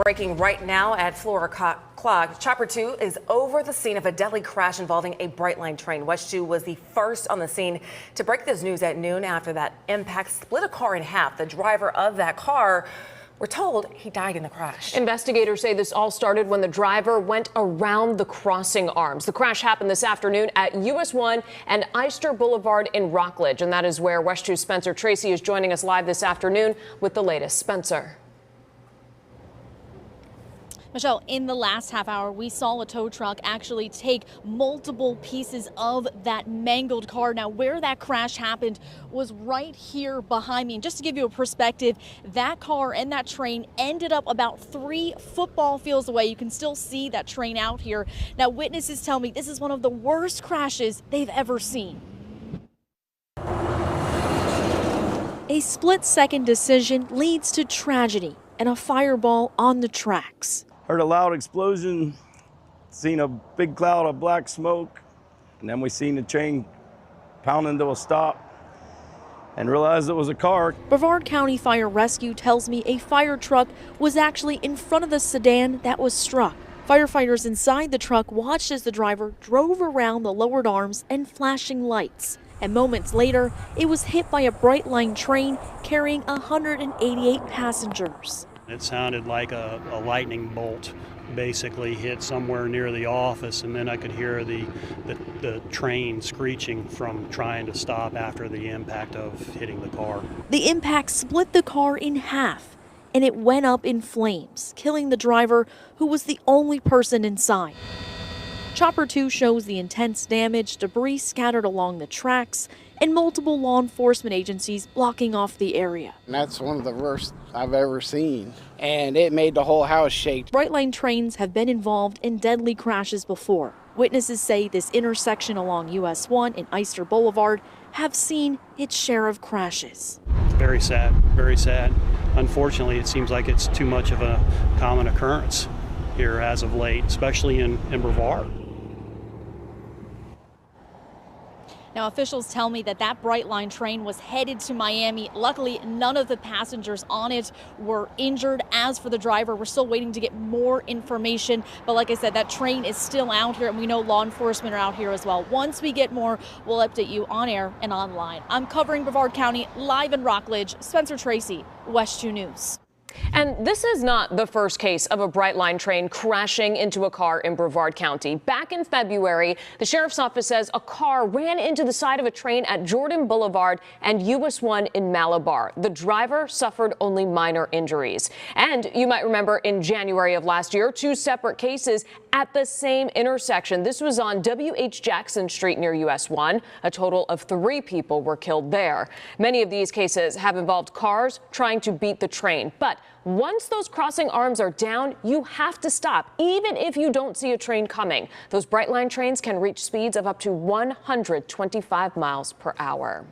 Breaking right now at Florida Clock. Chopper 2 is over the scene of a deadly crash involving a Brightline train. West 2 was the first on the scene to break this news at noon after that impact split a car in half. The driver of that car, we're told, he died in the crash. Investigators say this all started when the driver went around the crossing arms. The crash happened this afternoon at US 1 and Eyster Boulevard in Rockledge, and that is where West 2's Spencer Tracy is joining us live this afternoon with the latest. Spencer. Michelle, in the last half hour, we saw a tow truck actually take multiple pieces of that mangled car. Now, where that crash happened was right here behind me. And just to give you a perspective, that car and that train ended up about 3 football fields away. You can still see that train out here. Now, witnesses tell me this is one of the worst crashes they've ever seen. A split-second decision leads to tragedy and a fireball on the tracks. Heard a loud explosion, seen a big cloud of black smoke, and then we seen the train pound into a stop and realized it was a car. Brevard County Fire Rescue tells me a fire truck was actually in front of the sedan that was struck. Firefighters inside the truck watched as the driver drove around the lowered arms and flashing lights. And moments later, it was hit by a Brightline train carrying 188 passengers. It sounded like a lightning bolt basically hit somewhere near the office, and then I could hear the train screeching from trying to stop after the impact of hitting the car. The impact split the car in half, and it went up in flames, killing the driver, who was the only person inside. Chopper 2 shows the intense damage, debris scattered along the tracks, and multiple law enforcement agencies blocking off the area. And that's one of the worst I've ever seen, and it made the whole house shake. Brightline trains have been involved in deadly crashes before. Witnesses say this intersection along US 1 and Eyster Boulevard have seen its share of crashes. Very sad, very sad. Unfortunately, it seems like it's too much of a common occurrence here as of late, especially in Brevard. Now, officials tell me that Brightline train was headed to Miami. Luckily, none of the passengers on it were injured. As for the driver, we're still waiting to get more information. But like I said, that train is still out here, and we know law enforcement are out here as well. Once we get more, we'll update you on air and online. I'm covering Brevard County live in Rockledge. Spencer Tracy, West 2 News. And this is not the first case of a Brightline train crashing into a car in Brevard County. Back in February, the sheriff's office says a car ran into the side of a train at Jordan Boulevard and US 1 in Malabar. The driver suffered only minor injuries. And you might remember in January of last year, 2 separate cases at the same intersection. This was on W.H. Jackson Street near US 1. A total of 3 people were killed there. Many of these cases have involved cars trying to beat the train. But once those crossing arms are down, you have to stop, even if you don't see a train coming. Those Brightline trains can reach speeds of up to 125 miles per hour.